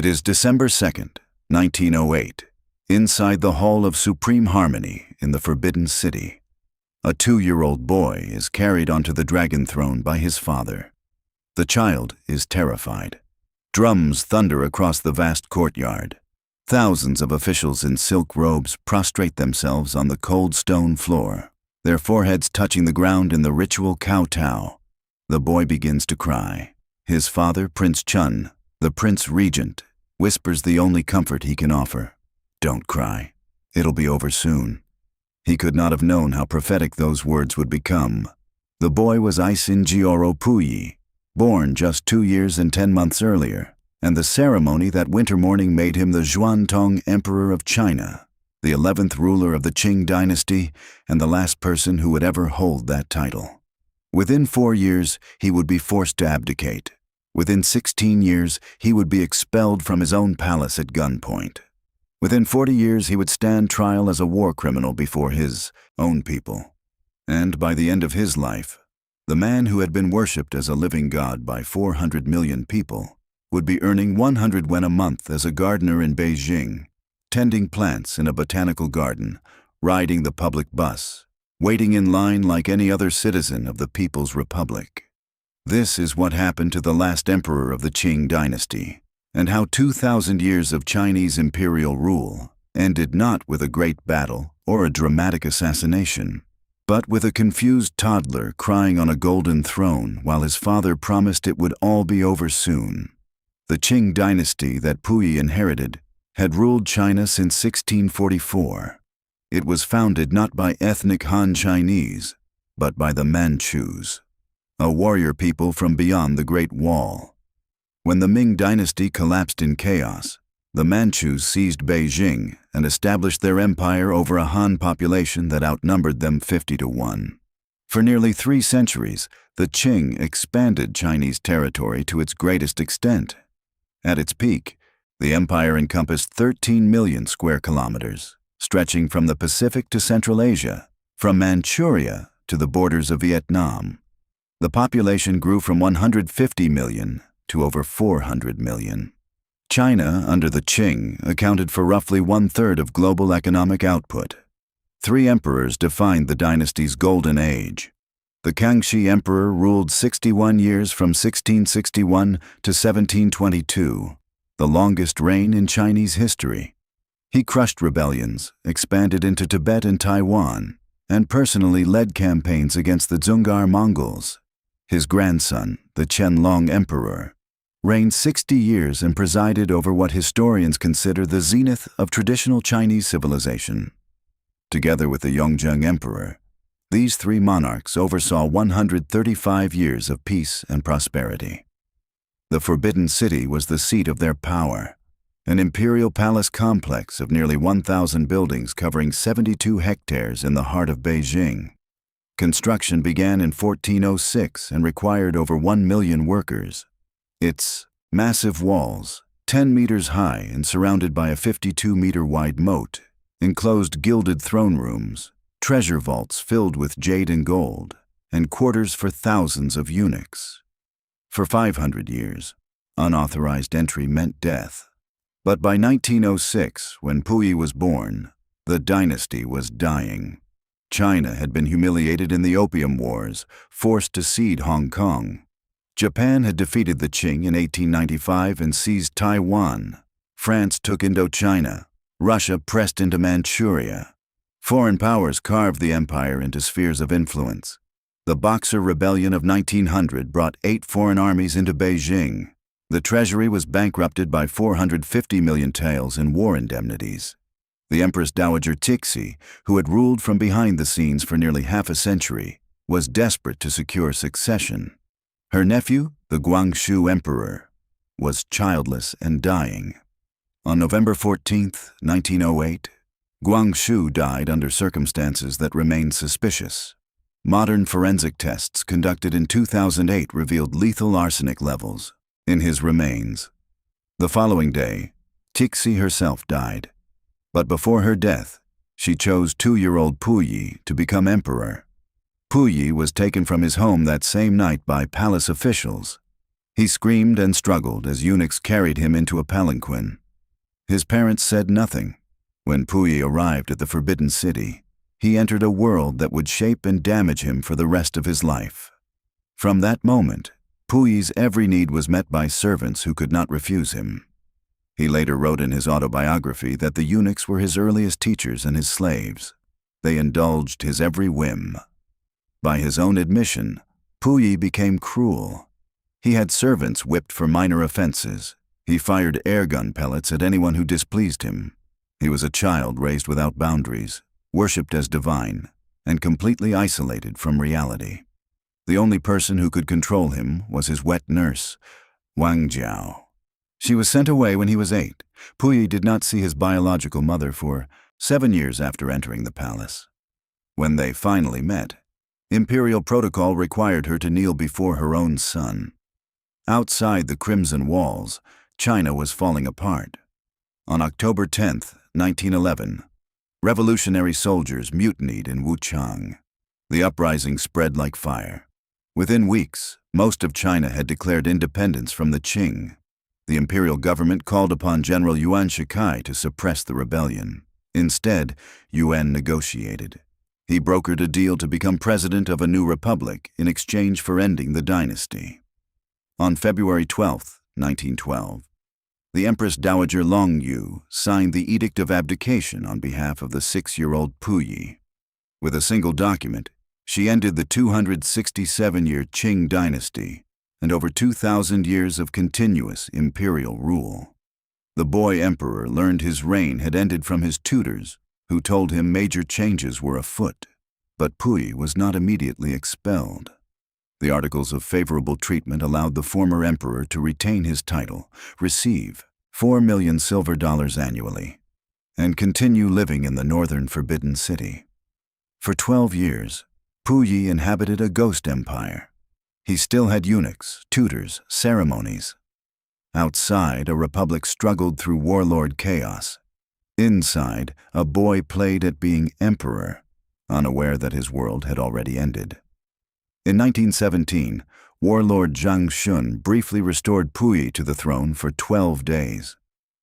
It is December 2nd, 1908, inside the Hall of Supreme Harmony in the Forbidden City. A 2-year-old boy is carried onto the dragon throne by his father. The child is terrified. Drums thunder across the vast courtyard. Thousands of officials in silk robes prostrate themselves on the cold stone floor, their foreheads touching the ground in the ritual kowtow. The boy begins to cry. His father, Prince Chun, the Prince Regent, whispers the only comfort he can offer. "Don't cry. It'll be over soon." He could not have known how prophetic those words would become. The boy was Isinjioro Puyi, born just 2 years and 10 months earlier, and the ceremony that winter morning made him the Xuantong Emperor of China, the 11th ruler of the Qing dynasty and the last person who would ever hold that title. Within 4 years, he would be forced to abdicate. Within 16 years, he would be expelled from his own palace at gunpoint. Within 40 years, he would stand trial as a war criminal before his own people. And by the end of his life, the man who had been worshipped as a living god by 400 million people would be earning 100 yuan a month as a gardener in Beijing, tending plants in a botanical garden, riding the public bus, waiting in line like any other citizen of the People's Republic. This is what happened to the last emperor of the Qing dynasty, and how 2,000 years of Chinese imperial rule ended not with a great battle or a dramatic assassination, but with a confused toddler crying on a golden throne while his father promised it would all be over soon. The Qing dynasty that Puyi inherited had ruled China since 1644. It was founded not by ethnic Han Chinese, but by the Manchus, a warrior people from beyond the Great Wall. When the Ming dynasty collapsed in chaos, the Manchus seized Beijing and established their empire over a Han population that outnumbered them 50-1. For nearly 3 centuries, the Qing expanded Chinese territory to its greatest extent. At its peak, the empire encompassed 13 million square kilometers, stretching from the Pacific to Central Asia, from Manchuria to the borders of Vietnam. The population grew from 150 million to over 400 million. China, under the Qing, accounted for roughly 1/3 of global economic output. 3 emperors defined the dynasty's golden age. The Kangxi Emperor ruled 61 years from 1661 to 1722, the longest reign in Chinese history. He crushed rebellions, expanded into Tibet and Taiwan, and personally led campaigns against the Dzungar Mongols. His grandson, the Qianlong Emperor, reigned 60 years and presided over what historians consider the zenith of traditional Chinese civilization. Together with the Yongzheng Emperor, these 3 monarchs oversaw 135 years of peace and prosperity. The Forbidden City was the seat of their power, an imperial palace complex of nearly 1,000 buildings covering 72 hectares in the heart of Beijing. Construction began in 1406 and required over 1 million workers. Its massive walls, 10 meters high and surrounded by a 52-meter-wide moat, enclosed gilded throne rooms, treasure vaults filled with jade and gold, and quarters for thousands of eunuchs. For 500 years, unauthorized entry meant death. But by 1906, when Puyi was born, the dynasty was dying. China had been humiliated in the Opium Wars, forced to cede Hong Kong. Japan had defeated the Qing in 1895 and seized Taiwan. France took Indochina. Russia pressed into Manchuria. Foreign powers carved the empire into spheres of influence. The Boxer Rebellion of 1900 brought 8 foreign armies into Beijing. The treasury was bankrupted by 450 million taels in war indemnities. The Empress Dowager Tixi, who had ruled from behind the scenes for nearly half a century, was desperate to secure succession. Her nephew, the Guangxu Emperor, was childless and dying. On November 14, 1908, Guangxu died under circumstances that remained suspicious. Modern forensic tests conducted in 2008 revealed lethal arsenic levels in his remains. The following day, Tixi herself died. But before her death, she chose 2-year-old Puyi to become emperor. Puyi was taken from his home that same night by palace officials. He screamed and struggled as eunuchs carried him into a palanquin. His parents said nothing. When Puyi arrived at the Forbidden City, he entered a world that would shape and damage him for the rest of his life. From that moment, Puyi's every need was met by servants who could not refuse him. He later wrote in his autobiography that the eunuchs were his earliest teachers and his slaves. They indulged his every whim. By his own admission, Puyi became cruel. He had servants whipped for minor offenses. He fired airgun pellets at anyone who displeased him. He was a child raised without boundaries, worshipped as divine, and completely isolated from reality. The only person who could control him was his wet nurse, Wang Jiao. She was sent away when he was 8. Puyi did not see his biological mother for 7 years after entering the palace. When they finally met, imperial protocol required her to kneel before her own son. Outside the crimson walls, China was falling apart. On October 10, 1911, revolutionary soldiers mutinied in Wuchang. The uprising spread like fire. Within weeks, most of China had declared independence from the Qing. The imperial government called upon General Yuan Shikai to suppress the rebellion. Instead, Yuan negotiated. He brokered a deal to become president of a new republic in exchange for ending the dynasty. On February 12, 1912, the Empress Dowager Longyu signed the Edict of Abdication on behalf of the 6-year-old Puyi. With a single document, she ended the 267-year Qing dynasty and over 2,000 years of continuous imperial rule. The boy emperor learned his reign had ended from his tutors, who told him major changes were afoot, but Puyi was not immediately expelled. The Articles of Favorable Treatment allowed the former emperor to retain his title, receive 4 million silver dollars annually, and continue living in the northern Forbidden City. For 12 years, Puyi inhabited a ghost empire. He still had eunuchs, tutors, ceremonies. Outside, a republic struggled through warlord chaos. Inside, a boy played at being emperor, unaware that his world had already ended. In 1917, warlord Zhang Shun briefly restored Puyi to the throne for 12 days.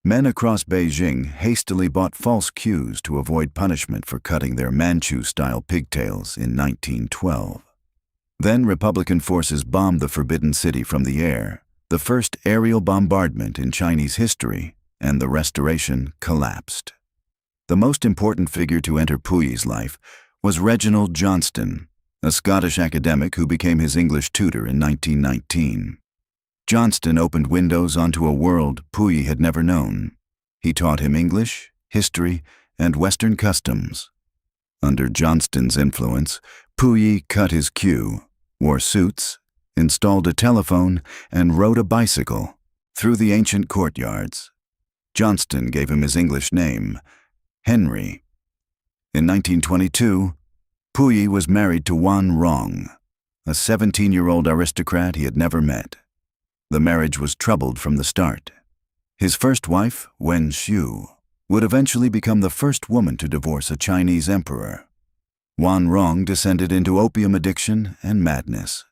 Men across Beijing hastily bought false queues to avoid punishment for cutting their Manchu-style pigtails in 1912. Then Republican forces bombed the Forbidden City from the air, the first aerial bombardment in Chinese history, and the restoration collapsed. The most important figure to enter Puyi's life was Reginald Johnston, a Scottish academic who became his English tutor in 1919. Johnston opened windows onto a world Puyi had never known. He taught him English, history, and Western customs. Under Johnston's influence, Puyi cut his queue, wore suits, installed a telephone, and rode a bicycle through the ancient courtyards. Johnston gave him his English name, Henry. In 1922, Puyi was married to Wan Rong, a 17-year-old aristocrat he had never met. The marriage was troubled from the start. His first wife, Wen Xiu, would eventually become the first woman to divorce a Chinese emperor. Wan Rong descended into opium addiction and madness.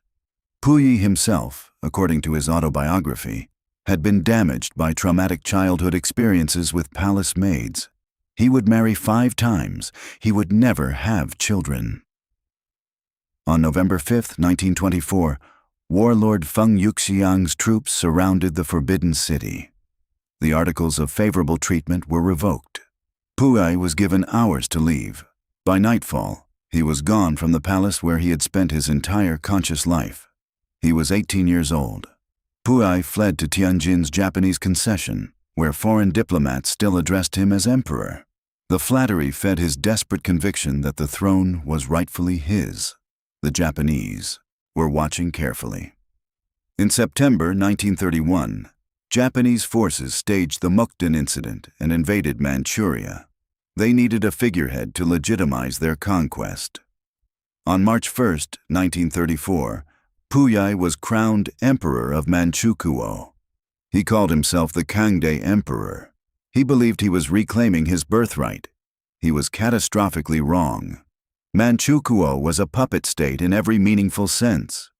Puyi himself, according to his autobiography, had been damaged by traumatic childhood experiences with palace maids. He would marry 5 times. He would never have children. On November 5, 1924, warlord Feng Yuxiang's troops surrounded the Forbidden City. The Articles of Favorable Treatment were revoked. Puyi was given hours to leave. By nightfall, he was gone from the palace where he had spent his entire conscious life. He was 18 years old. Puyi fled to Tianjin's Japanese concession, where foreign diplomats still addressed him as emperor. The flattery fed his desperate conviction that the throne was rightfully his. The Japanese were watching carefully. In September 1931, Japanese forces staged the Mukden incident and invaded Manchuria. They needed a figurehead to legitimize their conquest. On March 1, 1934, Puyi was crowned Emperor of Manchukuo. He called himself the Kangde Emperor. He believed he was reclaiming his birthright. He was catastrophically wrong. Manchukuo was a puppet state in every meaningful sense.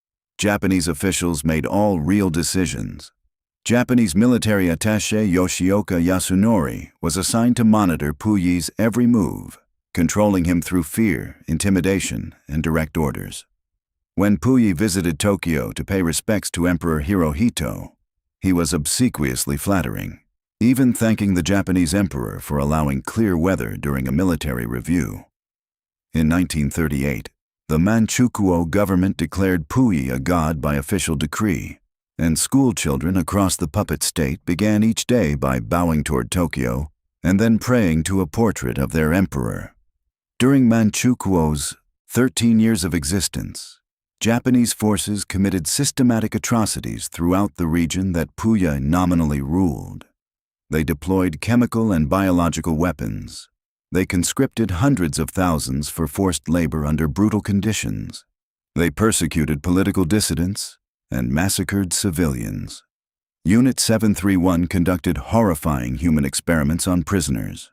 Japanese officials made all real decisions. Japanese military attaché Yoshioka Yasunori was assigned to monitor Puyi's every move, controlling him through fear, intimidation, and direct orders. When Puyi visited Tokyo to pay respects to Emperor Hirohito, he was obsequiously flattering, even thanking the Japanese emperor for allowing clear weather during a military review. In 1938, the Manchukuo government declared Puyi a god by official decree, and school children across the puppet state began each day by bowing toward Tokyo and then praying to a portrait of their emperor. During Manchukuo's 13 years of existence, Japanese forces committed systematic atrocities throughout the region that Puyi nominally ruled. They deployed chemical and biological weapons. They conscripted hundreds of thousands for forced labor under brutal conditions. They persecuted political dissidents and massacred civilians. Unit 731 conducted horrifying human experiments on prisoners.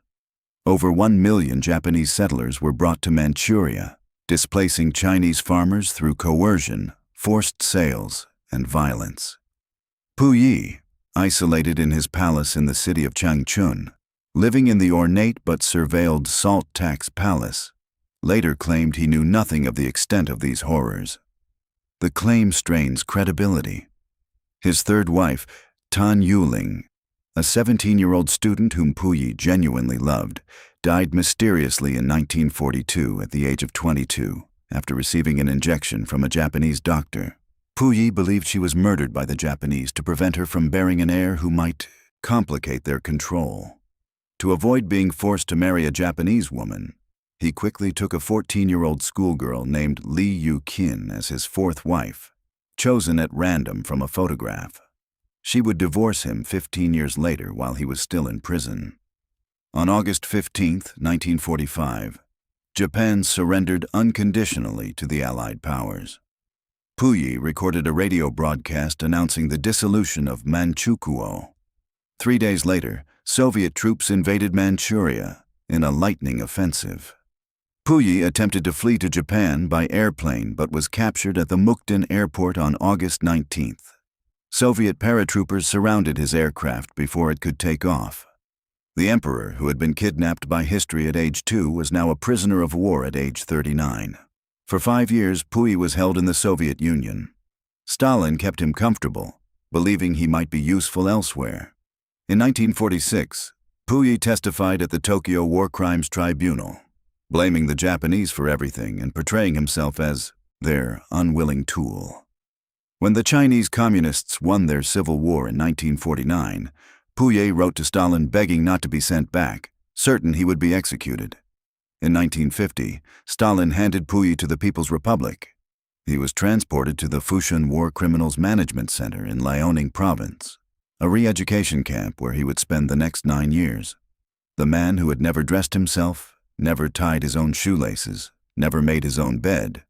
Over 1 million Japanese settlers were brought to Manchuria, displacing Chinese farmers through coercion, forced sales, and violence. Puyi, isolated in his palace in the city of Changchun, living in the ornate but surveilled salt tax palace, later claimed he knew nothing of the extent of these horrors. The claim strains credibility. His third wife, Tan Yuling, a 17-year-old student whom Puyi genuinely loved, died mysteriously in 1942 at the age of 22 after receiving an injection from a Japanese doctor. Puyi believed she was murdered by the Japanese to prevent her from bearing an heir who might complicate their control. To avoid being forced to marry a Japanese woman, he quickly took a 14-year-old schoolgirl named Li Yu-kin as his fourth wife, chosen at random from a photograph. She would divorce him 15 years later while he was still in prison. On August 15, 1945, Japan surrendered unconditionally to the Allied powers. Puyi recorded a radio broadcast announcing the dissolution of Manchukuo. 3 days later, Soviet troops invaded Manchuria in a lightning offensive. Puyi attempted to flee to Japan by airplane but was captured at the Mukden airport on August 19th. Soviet paratroopers surrounded his aircraft before it could take off. The emperor, who had been kidnapped by history at age 2, was now a prisoner of war at age 39. For 5 years, Puyi was held in the Soviet Union. Stalin kept him comfortable, believing he might be useful elsewhere. In 1946, Puyi testified at the Tokyo War Crimes Tribunal, blaming the Japanese for everything and portraying himself as their unwilling tool. When the Chinese communists won their civil war in 1949, Puyi wrote to Stalin begging not to be sent back, certain he would be executed. In 1950, Stalin handed Puyi to the People's Republic. He was transported to the Fushun War Criminals Management Center in Liaoning Province, a re-education camp where he would spend the next 9 years. The man who had never dressed himself, never tied his own shoelaces, never made his own bed,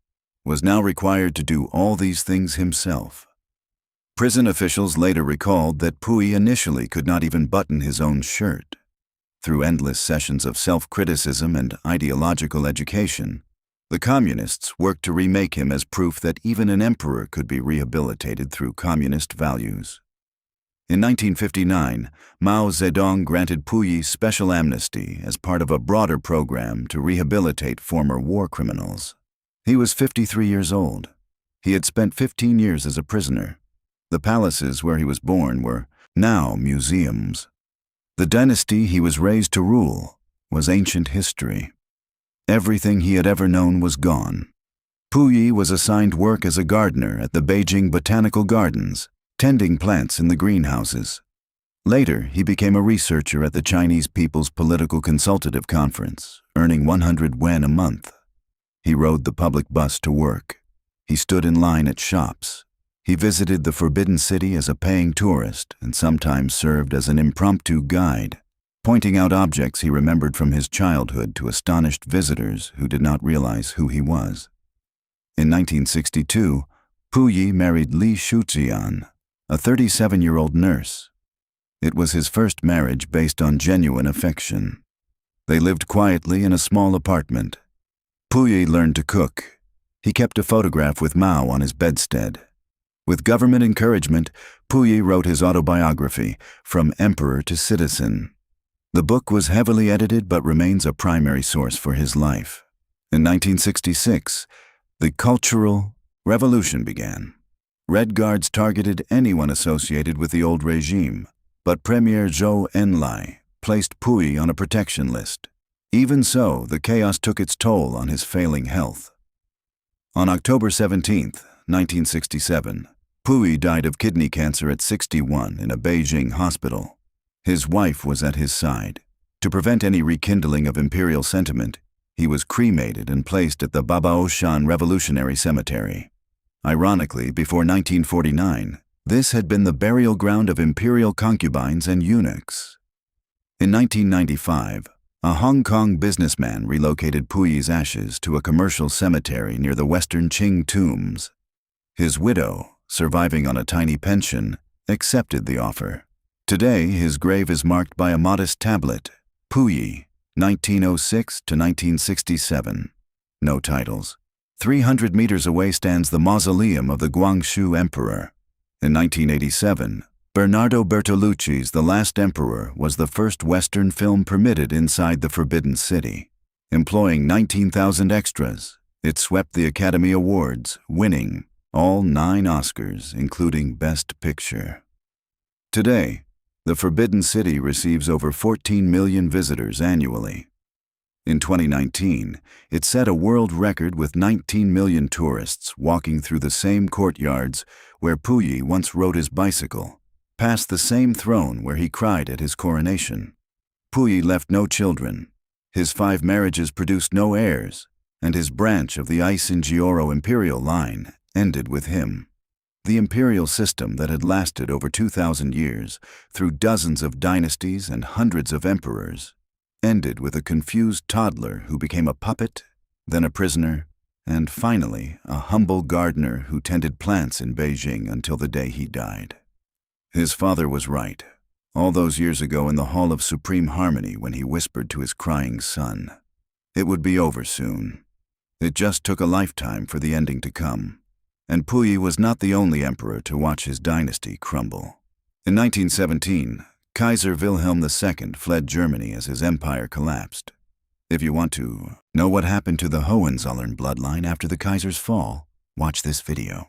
was now required to do all these things himself. Prison officials later recalled that Puyi initially could not even button his own shirt. Through endless sessions of self-criticism and ideological education, the communists worked to remake him as proof that even an emperor could be rehabilitated through communist values. In 1959, Mao Zedong granted Puyi special amnesty as part of a broader program to rehabilitate former war criminals. He was 53 years old. He had spent 15 years as a prisoner. The palaces where he was born were now museums. The dynasty he was raised to rule was ancient history. Everything he had ever known was gone. Puyi was assigned work as a gardener at the Beijing Botanical Gardens, tending plants in the greenhouses. Later, he became a researcher at the Chinese People's Political Consultative Conference, earning 100 yuan a month. He rode the public bus to work. He stood in line at shops. He visited the Forbidden City as a paying tourist and sometimes served as an impromptu guide, pointing out objects he remembered from his childhood to astonished visitors who did not realize who he was. In 1962, Puyi married Li Shujian, a 37-year-old nurse. It was his first marriage based on genuine affection. They lived quietly in a small apartment. Puyi learned to cook. He kept a photograph with Mao on his bedstead. With government encouragement, Puyi wrote his autobiography, From Emperor to Citizen. The book was heavily edited but remains a primary source for his life. In 1966, the Cultural Revolution began. Red Guards targeted anyone associated with the old regime, but Premier Zhou Enlai placed Puyi on a protection list. Even so, the chaos took its toll on his failing health. On October 17, 1967, Puyi died of kidney cancer at 61 in a Beijing hospital. His wife was at his side. To prevent any rekindling of imperial sentiment, he was cremated and placed at the Babaoshan Revolutionary Cemetery. Ironically, before 1949, this had been the burial ground of imperial concubines and eunuchs. In 1995, a Hong Kong businessman relocated Puyi's ashes to a commercial cemetery near the Western Qing tombs. His widow, surviving on a tiny pension, accepted the offer. Today, his grave is marked by a modest tablet, Puyi, 1906 to 1967. No titles. 300 meters away stands the mausoleum of the Guangxu Emperor. In 1987, Bernardo Bertolucci's The Last Emperor was the first Western film permitted inside the Forbidden City. Employing 19,000 extras, it swept the Academy Awards, winning all 9 Oscars, including Best Picture. Today, the Forbidden City receives over 14 million visitors annually. In 2019, it set a world record with 19 million tourists walking through the same courtyards where Puyi once rode his bicycle, past the same throne where he cried at his coronation. Puyi left no children, his 5 marriages produced no heirs, and his branch of the Ise-in-Jioro imperial line ended with him. The imperial system that had lasted over 2,000 years, through dozens of dynasties and hundreds of emperors, ended with a confused toddler who became a puppet, then a prisoner, and finally a humble gardener who tended plants in Beijing until the day he died. His father was right, all those years ago in the Hall of Supreme Harmony when he whispered to his crying son. It would be over soon. It just took a lifetime for the ending to come. And Puyi was not the only emperor to watch his dynasty crumble. In 1917, Kaiser Wilhelm II fled Germany as his empire collapsed. If you want to know what happened to the Hohenzollern bloodline after the Kaiser's fall, watch this video.